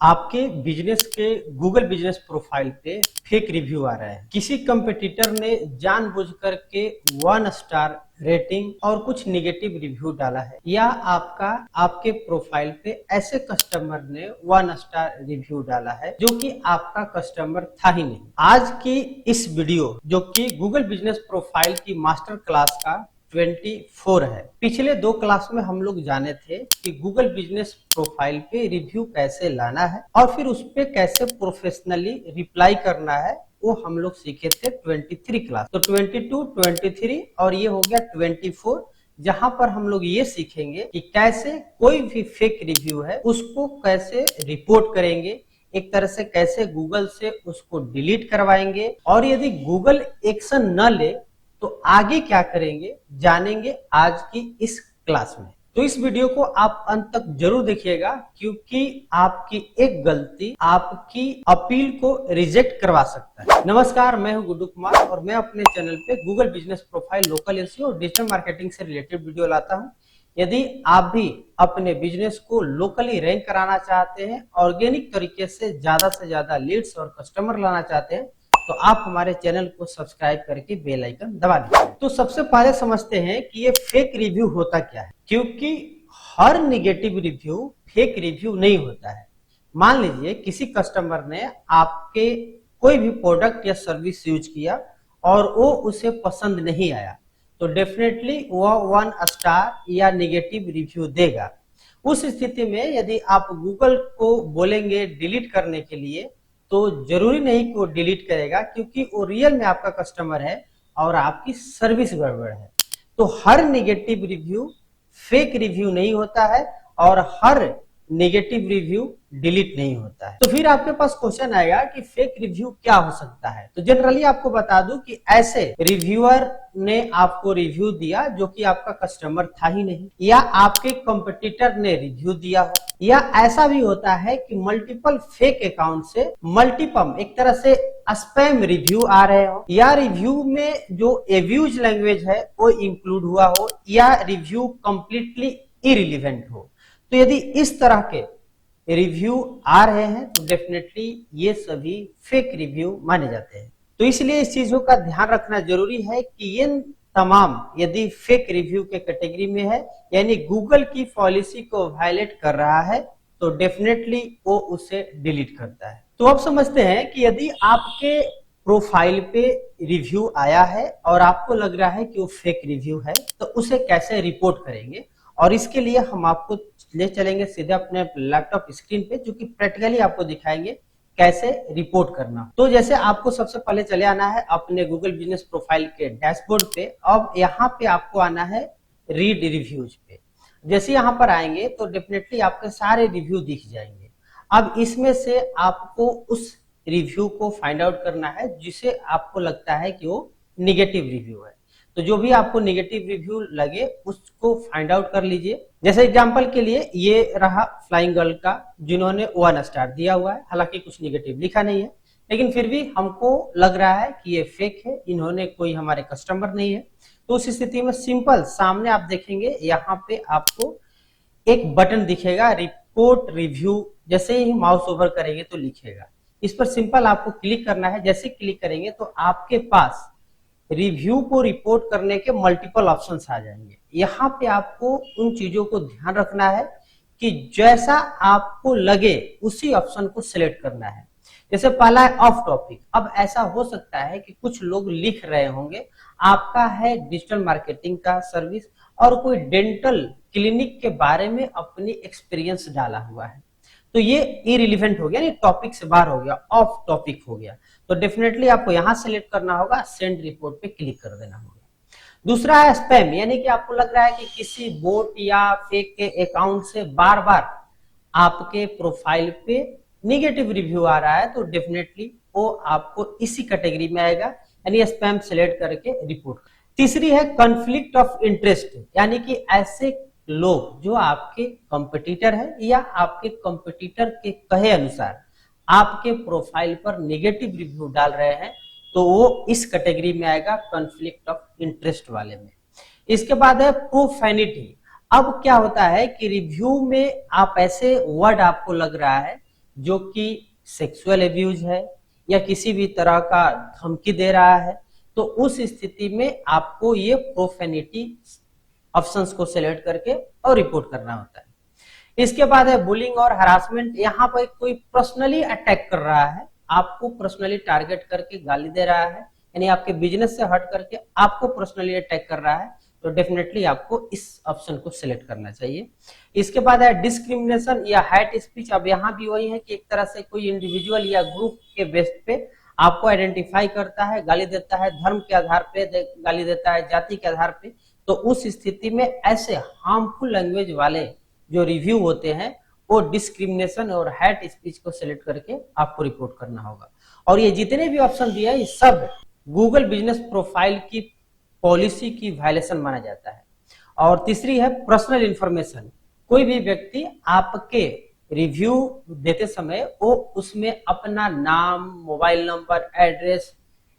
आपके बिजनेस के Google business profile पे फेक रिव्यू आ रहा है। किसी कंपटीटर ने जानबूझकर के 1 स्टार रेटिंग और कुछ नेगेटिव रिव्यू डाला है, या आपके प्रोफाइल पे ऐसे कस्टमर ने 1 स्टार रिव्यू डाला है जो कि आपका कस्टमर था ही नहीं। आज की इस वीडियो जो कि गूगल बिजनेस प्रोफाइल की मास्टर क्लास का 24 है। पिछले 2 क्लास में हम लोग जाने थे कि गूगल बिजनेस प्रोफाइल पे रिव्यू कैसे लाना है और फिर उस पे कैसे प्रोफेशनली रिप्लाई करना है, वो हम लोग सीखे थे 23 क्लास। तो 22, 23 और ये हो गया 24, जहां पर हम लोग ये सीखेंगे कि कैसे कोई भी फेक रिव्यू है उसको कैसे रिपोर्ट करेंगे, एक तरह से कैसे गूगल से उसको डिलीट करवाएंगे, और यदि गूगल एक्शन न ले तो आगे क्या करेंगे जानेंगे आज की इस क्लास में। तो इस वीडियो को आप अंत तक जरूर देखिएगा, क्योंकि आपकी एक गलती आपकी अपील को रिजेक्ट करवा सकता है। नमस्कार, मैं हूं गुड्डू कुमार और मैं अपने चैनल पे Google business profile, local SEO और डिजिटल मार्केटिंग से रिलेटेड वीडियो लाता हूं। यदि आप भी अपने बिजनेस को लोकली रैंक कराना चाहते हैं, ऑर्गेनिक तरीके से ज्यादा लीड्स और कस्टमर लाना चाहते हैं, तो आप हमारे चैनल को सब्सक्राइब करके बेल आइकन दबा दीजिए। तो सबसे पहले समझते हैं कि ये फेक रिव्यू होता क्या है, क्योंकि हर नेगेटिव रिव्यू फेक रिव्यू नहीं होता है। मान लीजिए किसी कस्टमर ने आपके कोई भी प्रोडक्ट या सर्विस यूज किया और वो उसे पसंद नहीं आया, तो डेफिनेटली वो 1 स्टार या नेगेटिव रिव्यू देगा। उस स्थिति में यदि आप गूगल को बोलेंगे डिलीट करने के लिए, तो जरूरी नहीं कि वो डिलीट करेगा, क्योंकि वो रियल में आपका कस्टमर है और आपकी सर्विस गड़बड़ है। तो हर नेगेटिव रिव्यू फेक रिव्यू नहीं होता है और हर नेगेटिव रिव्यू डिलीट नहीं होता है। तो फिर आपके पास क्वेश्चन आएगा कि फेक रिव्यू क्या हो सकता है। तो जनरली आपको बता दूं कि ऐसे रिव्यूअर ने आपको रिव्यू दिया जो कि आपका कस्टमर था ही नहीं, या आपके कंपटीटर ने रिव्यू दिया हो, या ऐसा भी होता है कि मल्टीपल फेक अकाउंट से मल्टीपल एक तरह से स्पैम रिव्यू आ रहे हो, या रिव्यू में जो एब्यूज लैंग्वेज है वो इंक्लूड हुआ हो, या रिव्यू कंप्लीटली इरिलीवेंट हो। तो यदि इस तरह के रिव्यू आ रहे हैं तो डेफिनेटली ये सभी फेक रिव्यू माने जाते हैं। तो इसलिए इस चीजों का ध्यान रखना जरूरी है कि ये तमाम यदि फेक रिव्यू के कैटेगरी में है, यानी गूगल की पॉलिसी को वायलेट कर रहा है, तो डेफिनेटली वो उसे डिलीट करता है। तो अब समझते हैं कि यदि आपके प्रोफाइल पे रिव्यू आया है और आपको लग रहा है कि वो फेक रिव्यू है, तो उसे कैसे रिपोर्ट करेंगे, और इसके लिए हम आपको ले चलेंगे सीधे अपने लैपटॉप स्क्रीन पे, जो कि प्रैक्टिकली आपको दिखाएंगे कैसे रिपोर्ट करना। तो जैसे आपको सबसे पहले चले आना है अपने गूगल बिजनेस प्रोफाइल के डैशबोर्ड पे। अब यहाँ पे आपको आना है रीड रिव्यूज पे। जैसे यहाँ पर आएंगे तो डेफिनेटली आपके सारे रिव्यू दिख जाएंगे। अब इसमें से आपको उस रिव्यू को फाइंड आउट करना है जिसे आपको लगता है कि वो निगेटिव रिव्यू है। तो जो भी आपको नेगेटिव रिव्यू लगे उसको फाइंड आउट कर लीजिए। जैसे एग्जांपल के लिए ये रहा फ्लाइंग गर्ल का, जिन्होंने 1 स्टार दिया हुआ है। हालांकि कुछ नेगेटिव लिखा नहीं है, लेकिन फिर भी हमको लग रहा है कि ये फेक है, इन्होंने कोई हमारे कस्टमर नहीं है। तो उस स्थिति में सिंपल सामने आप देखेंगे यहाँ पे आपको एक बटन दिखेगा, रिपोर्ट रिव्यू। जैसे ही माउस ओवर करेंगे तो लिखेगा, इस पर सिंपल आपको क्लिक करना है। जैसे क्लिक करेंगे तो आपके पास रिव्यू को रिपोर्ट करने के मल्टीपल ऑप्शंस आ जाएंगे। यहाँ पे आपको उन चीजों को ध्यान रखना है कि जैसा आपको लगे उसी ऑप्शन को सिलेक्ट करना है। जैसे पहला है ऑफ टॉपिक। अब ऐसा हो सकता है कि कुछ लोग लिख रहे होंगे आपका है डिजिटल मार्केटिंग का सर्विस और कोई डेंटल क्लिनिक के बारे में अपनी एक्सपीरियंस डाला हुआ है, तो ये इरिलीवेंट हो गया, नहीं टॉपिक से बाहर हो गया, ऑफ टॉपिक हो गया। तो डेफिनेटली आपको यहां सेलेक्ट करना होगा, सेंड रिपोर्ट पे क्लिक कर देना होगा। दूसरा है स्पैम, यानी कि आपको लग रहा है कि किसी बोट या फेक के अकाउंट से बार बार आपके प्रोफाइल पे निगेटिव रिव्यू आ रहा है, तो डेफिनेटली वो आपको इसी कैटेगरी में आएगा, यानी स्पैम सेलेक्ट करके रिपोर्ट। तीसरी है कॉन्फ्लिक्ट ऑफ इंटरेस्ट, यानी कि ऐसे लोग जो आपके कंपटीटर है या आपके कंपटीटर के कहे अनुसार आपके प्रोफाइल पर नेगेटिव रिव्यू डाल रहे हैं, तो वो इस कैटेगरी में आएगा, कॉन्फ्लिक्ट ऑफ इंटरेस्ट वाले में। इसके बाद है प्रोफेनिटी। अब क्या होता है कि रिव्यू में आप ऐसे वर्ड आपको लग रहा है जो कि सेक्सुअल एब्यूज है या किसी भी तरह का धमकी दे रहा है, तो उस स्थिति में आपको ये प्रोफेनिटी ऑप्शंस को सिलेक्ट करके और रिपोर्ट करना होता है। इसके बाद है बुलिंग और हरासमेंट। यहाँ पर कोई पर्सनली अटैक कर रहा है, आपको पर्सनली टारगेट करके गाली दे रहा है, यानी आपके बिजनेस से हट करके आपको पर्सनली अटैक कर रहा है, तो डेफिनेटली आपको इस ऑप्शन को सिलेक्ट करना चाहिए। इसके बाद है डिस्क्रिमिनेशन या हेट स्पीच। अब यहाँ भी वही है कि एक तरह से कोई इंडिविजुअल या ग्रुप के बेस पे आपको आइडेंटिफाई करता है, गाली देता है, धर्म के आधार पे गाली देता है, जाति के आधार पे, तो उस स्थिति में ऐसे हार्मफुल लैंग्वेज वाले जो रिव्यू होते हैं वो डिस्क्रिमिनेशन और हेट स्पीच को सिलेक्ट करके आपको रिपोर्ट करना होगा। और ये जितने भी ऑप्शन दिए हैं ये सब गूगल बिजनेस प्रोफाइल की पॉलिसी की वायलेशन माना जाता है। और तीसरी है पर्सनल इंफॉर्मेशन। कोई भी व्यक्ति आपके रिव्यू देते समय वो उसमें अपना नाम, मोबाइल नंबर, एड्रेस,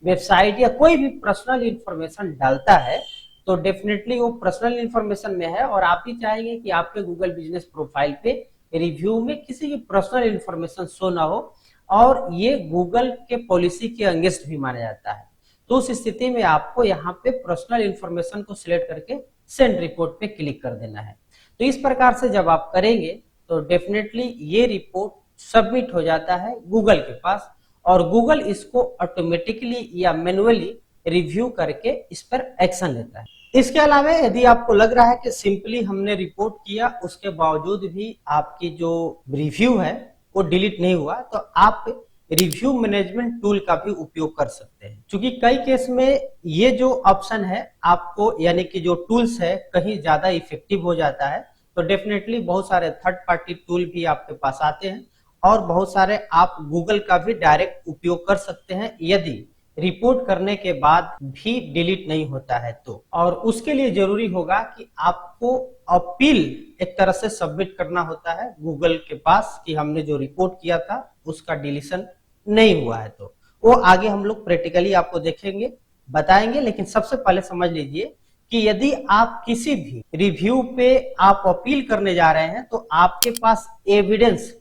वेबसाइट या कोई भी पर्सनल इंफॉर्मेशन डालता है तो डेफिनेटली वो पर्सनल इंफॉर्मेशन में है और आप भी चाहेंगे कि आपके गूगल बिजनेस प्रोफाइल पे रिव्यू में किसी की पर्सनल इंफॉर्मेशन शो ना हो, और ये गूगल के पॉलिसी के अगेंस्ट भी माना जाता है। तो उस स्थिति में आपको यहाँ पे पर्सनल इंफॉर्मेशन को सिलेक्ट करके सेंड रिपोर्ट पे क्लिक कर देना है। तो इस प्रकार से जब आप करेंगे तो डेफिनेटली ये रिपोर्ट सबमिट हो जाता है गूगल के पास, और गूगल इसको ऑटोमेटिकली या मैन्युअली रिव्यू करके इस पर एक्शन लेता है। इसके अलावा यदि आपको लग रहा है कि सिंपली हमने रिपोर्ट किया उसके बावजूद भी आपकी जो रिव्यू है वो डिलीट नहीं हुआ, तो आप रिव्यू मैनेजमेंट टूल का भी उपयोग कर सकते हैं। क्योंकि कई केस में ये जो ऑप्शन है आपको, यानी कि जो टूल्स है, कहीं ज्यादा इफेक्टिव हो जाता है, तो डेफिनेटली बहुत सारे थर्ड पार्टी टूल भी आपके पास आते हैं और बहुत सारे आप गूगल का भी डायरेक्ट उपयोग कर सकते हैं यदि रिपोर्ट करने के बाद भी डिलीट नहीं होता है तो। और उसके लिए जरूरी होगा कि आपको अपील एक तरह से सबमिट करना होता है गूगल के पास कि हमने जो रिपोर्ट किया था उसका डिलीशन नहीं हुआ है। तो वो आगे हम लोग प्रैक्टिकली आपको देखेंगे, बताएंगे, लेकिन सबसे पहले समझ लीजिए कि यदि आप किसी भी रिव्यू पे आप अपील करने जा रहे हैं तो आपके पास एविडेंस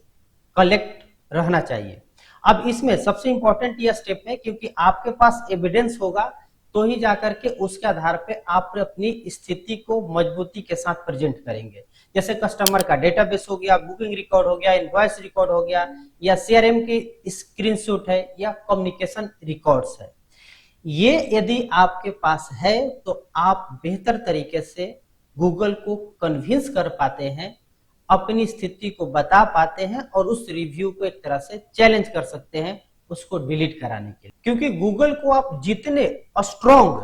कलेक्ट रहना चाहिए। अब इसमें सबसे इंपॉर्टेंट यह स्टेप है, क्योंकि आपके पास एविडेंस होगा तो ही जाकर के उसके आधार पे आप अपनी स्थिति को मजबूती के साथ प्रेजेंट करेंगे। जैसे कस्टमर का डेटाबेस हो गया, बुकिंग रिकॉर्ड हो गया, इनवॉइस रिकॉर्ड हो गया, या सीआरएम की स्क्रीनशॉट है, या कम्युनिकेशन रिकॉर्ड्स है। ये यदि आपके पास है तो आप बेहतर तरीके से गूगल को कन्विंस कर पाते हैं, अपनी स्थिति को बता पाते हैं और उस रिव्यू को एक तरह से चैलेंज कर सकते हैं उसको डिलीट कराने के लिए। क्योंकि गूगल को आप जितने स्ट्रॉन्ग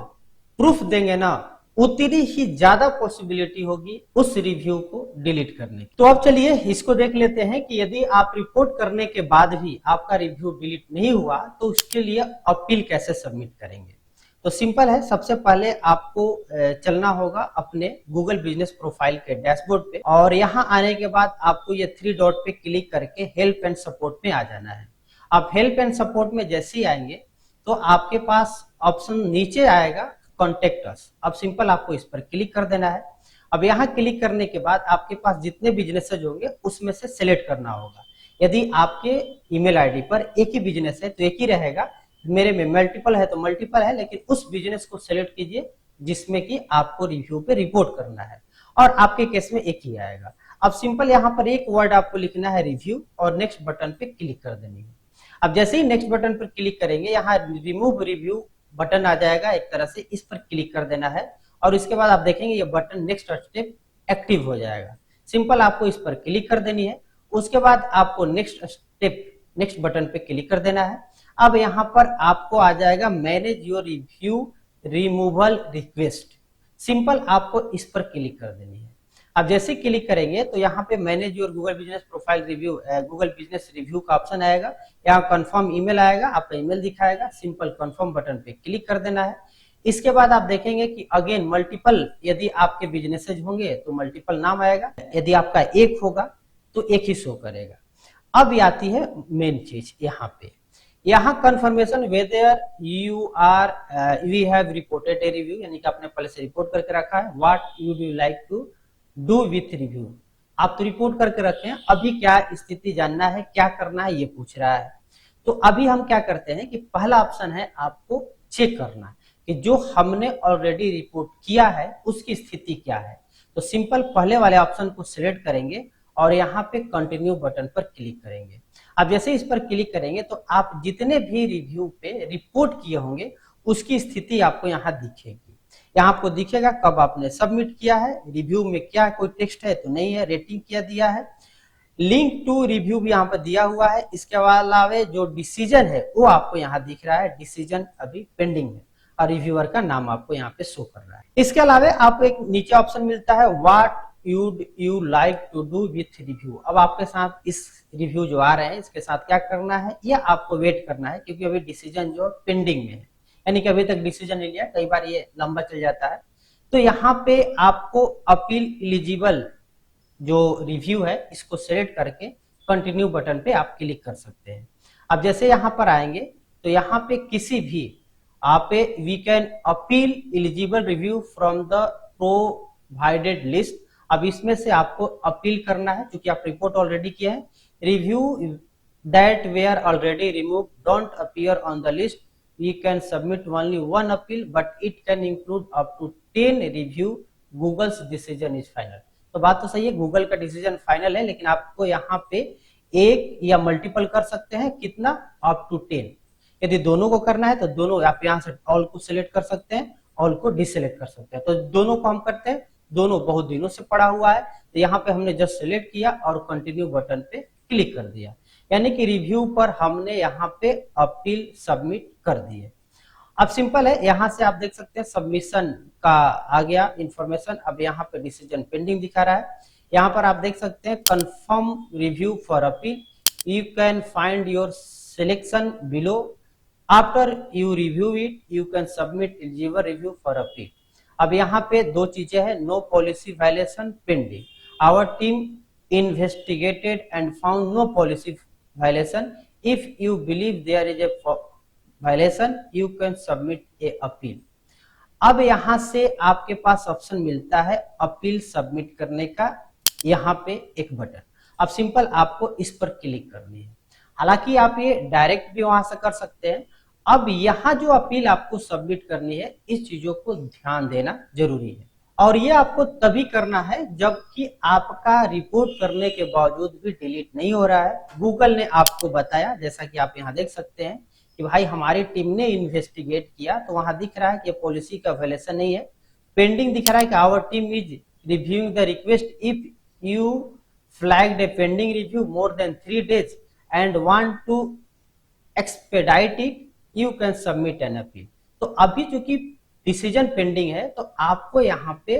प्रूफ देंगे ना उतनी ही ज्यादा पॉसिबिलिटी होगी उस रिव्यू को डिलीट करने की। तो अब चलिए इसको देख लेते हैं कि यदि आप रिपोर्ट करने के बाद भी आपका रिव्यू डिलीट नहीं हुआ तो उसके लिए अपील कैसे सबमिट करेंगे। तो सिंपल है, सबसे पहले आपको चलना होगा अपने गूगल बिजनेस प्रोफाइल के डैशबोर्ड पे, और यहाँ आने के बाद आपको ये 3 डॉट पे क्लिक करके हेल्प एंड सपोर्ट में आ जाना है। आप हेल्प एंड सपोर्ट में जैसे ही आएंगे तो आपके पास ऑप्शन नीचे आएगा कॉन्टेक्ट अस। अब सिंपल आपको इस पर क्लिक कर देना है। अब यहाँ क्लिक करने के बाद आपके पास जितने बिजनेसेज होंगे उसमें से सिलेक्ट करना होगा। यदि आपके ईमेल आईडी पर एक ही बिजनेस है तो एक ही रहेगा, मेरे में मल्टीपल है तो मल्टीपल है, लेकिन उस बिजनेस को सिलेक्ट कीजिए जिसमें कि आपको रिव्यू पे रिपोर्ट करना है, और आपके केस में एक ही आएगा। अब सिंपल यहाँ पर एक वर्ड आपको लिखना है रिव्यू, और नेक्स्ट बटन पे क्लिक कर देनी है। अब जैसे ही नेक्स्ट बटन पर क्लिक करेंगे यहाँ रिमूव रिव्यू बटन आ जाएगा, एक तरह से इस पर क्लिक कर देना है, और इसके बाद आप देखेंगे ये बटन नेक्स्ट स्टेप एक्टिव हो जाएगा। सिंपल आपको इस पर क्लिक कर देनी है। उसके बाद आपको नेक्स्ट स्टेप नेक्स्ट बटन पे क्लिक कर देना है। अब यहाँ पर आपको आ जाएगा manage your review removal request. Simple आपको इस पर क्लिक कर देनी है। अब जैसे क्लिक करेंगे तो यहाँ पे manage your Google business profile review, Google business review का ऑप्शन आएगा। यहाँ कंफर्म ईमेल आएगा, आपका ईमेल दिखाएगा, सिंपल कंफर्म बटन पे क्लिक कर देना है। इसके बाद आप देखेंगे कि अगेन मल्टीपल, यदि आपके बिजनेसेज होंगे तो मल्टीपल नाम आएगा, यदि आपका एक होगा तो एक ही शो करेगा। अब आती है मेन चीज, यहाँ confirmation whether we have reported a review, यानी कि आपने पहले से रिपोर्ट करके रखा है। What you do like to do with review, आप तो रिपोर्ट करके रखे हैं, अभी क्या स्थिति जानना है, क्या करना है, ये पूछ रहा है। तो अभी हम क्या करते हैं कि पहला ऑप्शन है आपको चेक करना कि जो हमने ऑलरेडी रिपोर्ट किया है उसकी स्थिति क्या है। तो सिंपल पहले वाले ऑप्शन को सिलेक्ट करेंगे और यहाँ पे कंटिन्यू बटन पर क्लिक करेंगे। अब जैसे इस पर क्लिक करेंगे तो आप जितने भी रिव्यू पे रिपोर्ट किए होंगे उसकी स्थिति आपको यहाँ दिखेगी। यहाँ आपको दिखेगा कब आपने सबमिट किया है, रिव्यू में क्या कोई टेक्स्ट है तो नहीं है, रेटिंग क्या दिया है, लिंक टू रिव्यू भी यहाँ पर दिया हुआ है। इसके अलावा जो डिसीजन है वो आपको यहाँ दिख रहा है, डिसीजन अभी पेंडिंग है और रिव्यूअर का नाम आपको यहाँ पे शो कर रहा है। इसके अलावा आपको एक नीचे ऑप्शन मिलता है what you'd you like to do with review. अब आपके साथ इस रिव्यू जो आ रहे हैं इसके साथ क्या करना है, या आपको वेट करना है क्योंकि अभी डिसीजन जो पेंडिंग में है, यानी कि अभी तक डिसीजन नहीं लिया, कई बार ये लंबा चल जाता है। तो यहाँ पे आपको अपील एलिजिबल जो रिव्यू है इसको सेलेक्ट करके कंटिन्यू बटन पे आप क्लिक कर सकते हैं। अब जैसे यहाँ पर आएंगे तो यहाँ पे किसी भी आप we can appeal eligible review from the provided list. अब इसमें से आपको अपील करना है क्योंकि आप रिपोर्ट ऑलरेडी किया है। Review that were already remove don't appear on the list, we can submit only one appeal but it can include up to 10 review, Google's decision is final। तो बात तो सही है, गूगल का डिसीजन फाइनल है, लेकिन आपको यहाँ पे एक या मल्टीपल कर सकते हैं, कितना, अप टू 10। यदि दोनों को करना है तो दोनों आप यहाँ से ऑल को सिलेक्ट कर सकते हैं, ऑल को डिसलेक्ट कर सकते हैं। तो दोनों को हम करते हैं, दोनों बहुत दिनों से पड़ा हुआ है, तो यहाँ पे हमने जस्ट सिलेक्ट किया और कंटिन्यू बटन पे क्लिक कर दिया, यानी कि रिव्यू पर हमने यहाँ पे अपील सबमिट कर दिए। अब सिंपल है, यहाँ से आप देख सकते हैं सबमिशन का आ गया इंफॉर्मेशन। अब यहाँ पे डिसीजन पेंडिंग दिखा रहा है। यहाँ पर आप देख सकते हैं confirm review for appeal, you can find your selection below, after you review it you can submit eligible review for appeal. अब यहाँ पे दो चीजें हैं, no policy violation pending, our team investigated and found no policy violation, if you believe there is a violation you can submit a appeal। अब यहां से आपके पास ऑप्शन मिलता है अपील सबमिट करने का, यहाँ पे एक बटन। अब सिंपल आपको इस पर क्लिक करनी है, हालांकि आप ये डायरेक्ट भी वहां से कर सकते हैं। अब यहाँ जो अपील आपको सबमिट करनी है इस चीजों को ध्यान देना जरूरी है, और ये आपको तभी करना है जबकि आपका रिपोर्ट करने के बावजूद भी डिलीट नहीं हो रहा है। गूगल ने आपको बताया, जैसा कि आप यहाँ देख सकते हैं कि भाई हमारी टीम ने इन्वेस्टिगेट किया, तो वहां दिख रहा है कि पॉलिसी का वायलेशन नहीं है, पेंडिंग दिख रहा है कि our team is reviewing the request, if you flagged a pending review more than 3 days and want to expedite it you can submit an appeal. तो अभी चूंकि डिसीजन पेंडिंग है तो आपको यहाँ पे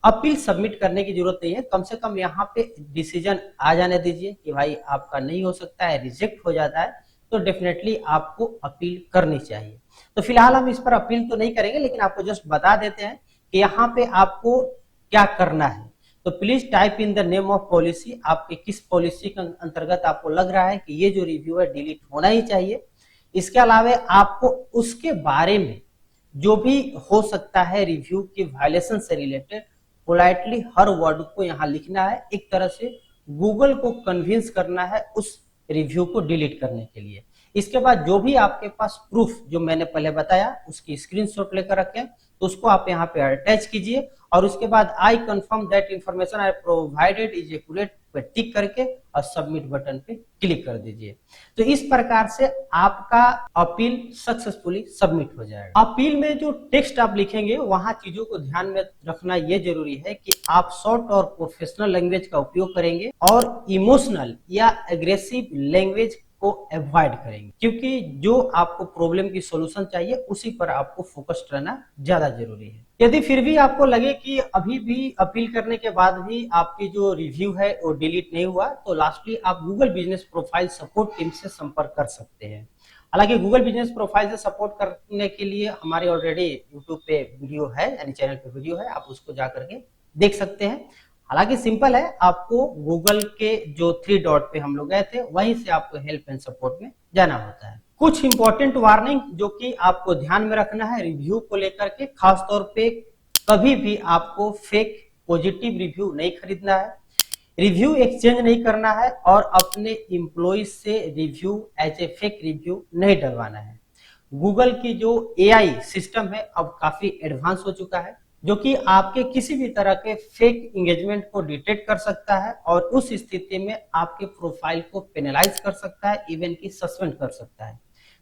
अपील सबमिट करने की जरूरत नहीं है, कम से कम यहाँ पे डिसीजन आ जाने दीजिए कि भाई आपका नहीं हो सकता है, रिजेक्ट हो जाता है, तो डेफिनेटली आपको अपील करनी चाहिए। तो फिलहाल हम इस पर अपील तो नहीं करेंगे, लेकिन आपको जस्ट बता देते हैं कि यहाँ पे आपको क्या करना है। तो please type in the name of policy, आपके किस पॉलिसी के अंतर्गत आपको लग रहा है कि ये जो रिव्यू है डिलीट होना ही चाहिए। इसके अलावा आपको उसके बारे में जो भी हो सकता है रिव्यू के वायलेशन से रिलेटेड पोलाइटली हर वर्ड को यहाँ लिखना है, एक तरह से गूगल को कन्विंस करना है उस रिव्यू को डिलीट करने के लिए। इसके बाद जो भी आपके पास प्रूफ जो मैंने पहले बताया उसकी स्क्रीनशॉट लेकर रखें, तो उसको आप यहाँ पे अटैच कीजिए और उसके बाद I confirm that information I provided is accurate पे टिक करके और सबमिट बटन पे क्लिक कर दीजिए। तो इस प्रकार से आपका अपील सक्सेसफुली सबमिट हो जाएगा। अपील में जो टेक्स्ट आप लिखेंगे वहां चीजों को ध्यान में रखना यह जरूरी है कि आप शॉर्ट और प्रोफेशनल लैंग्वेज का उपयोग करेंगे और इमोशनल या एग्रेसिव लैंग्वेज को अवॉइड करेंगे, क्योंकि जो आपको प्रॉब्लम की सॉल्यूशन चाहिए उसी पर आपको फोकस्ड रहना ज्यादा जरूरी है। यदि फिर भी आपको लगे कि अभी भी अपील करने के बाद भी आपकी जो रिव्यू है वो डिलीट नहीं हुआ, तो लास्टली आप Google business profile support team से संपर्क कर सकते हैं। हालांकि गूगल बिजनेस प्रोफाइल से सपोर्ट करने के लिए हमारे ऑलरेडी यूट्यूब पे वीडियो है, यानी चैनल पे वीडियो है, आप उसको जा करके देख सकते हैं। हालांकि सिंपल है, आपको गूगल के जो 3 डॉट पे हम लोग गए थे वहीं से आपको हेल्प एंड सपोर्ट में जाना होता है। कुछ इंपॉर्टेंट वार्निंग जो कि आपको ध्यान में रखना है रिव्यू को लेकर के, खासतौर पे कभी भी आपको फेक पॉजिटिव रिव्यू नहीं खरीदना है, रिव्यू एक्सचेंज नहीं करना है और अपने एम्प्लॉय से review as a fake review नहीं डलवाना है। गूगल की जो एआई सिस्टम है अब काफी एडवांस हो चुका है, जो कि आपके किसी भी तरह के फेक एंगेजमेंट को डिटेक्ट कर सकता है और उस स्थिति में आपके प्रोफाइल को पेनलाइज कर सकता है, इवन की सस्पेंड कर सकता है।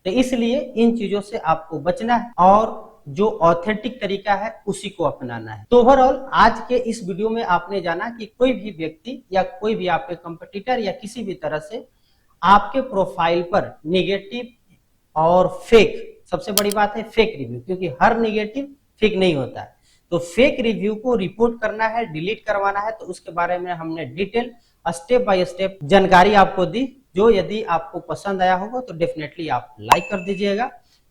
तो इसलिए इन चीजों से आपको बचना है और जो ऑथेंटिक तरीका है उसी को अपनाना है। तो ओवरऑल आज के इस वीडियो में आपने जाना कि कोई भी व्यक्ति या कोई भी आपके कंपटीटर या किसी भी तरह से आपके प्रोफाइल पर नेगेटिव और फेक, सबसे बड़ी बात है फेक रिव्यू, क्योंकि हर नेगेटिव फेक नहीं होता है, तो फेक रिव्यू को रिपोर्ट करना है, डिलीट करवाना है। तो उसके बारे में हमने डिटेल स्टेप बाय स्टेप जानकारी आपको दी, जो यदि आपको पसंद आया होगा तो डेफिनेटली आप लाइक कर दीजिएगा।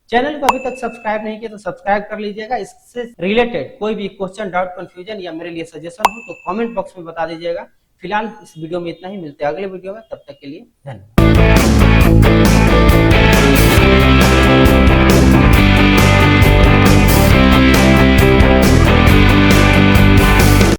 चैनल को अभी तक सब्सक्राइब नहीं किया तो सब्सक्राइब कर लीजिएगा। इससे रिलेटेड कोई भी क्वेश्चन, डाउट, कंफ्यूजन या मेरे लिए सजेशन हो तो कमेंट बॉक्स में बता दीजिएगा। फिलहाल इस वीडियो में इतना ही, मिलते हैं अगले वीडियो में, तब तक के लिए धन्यवाद।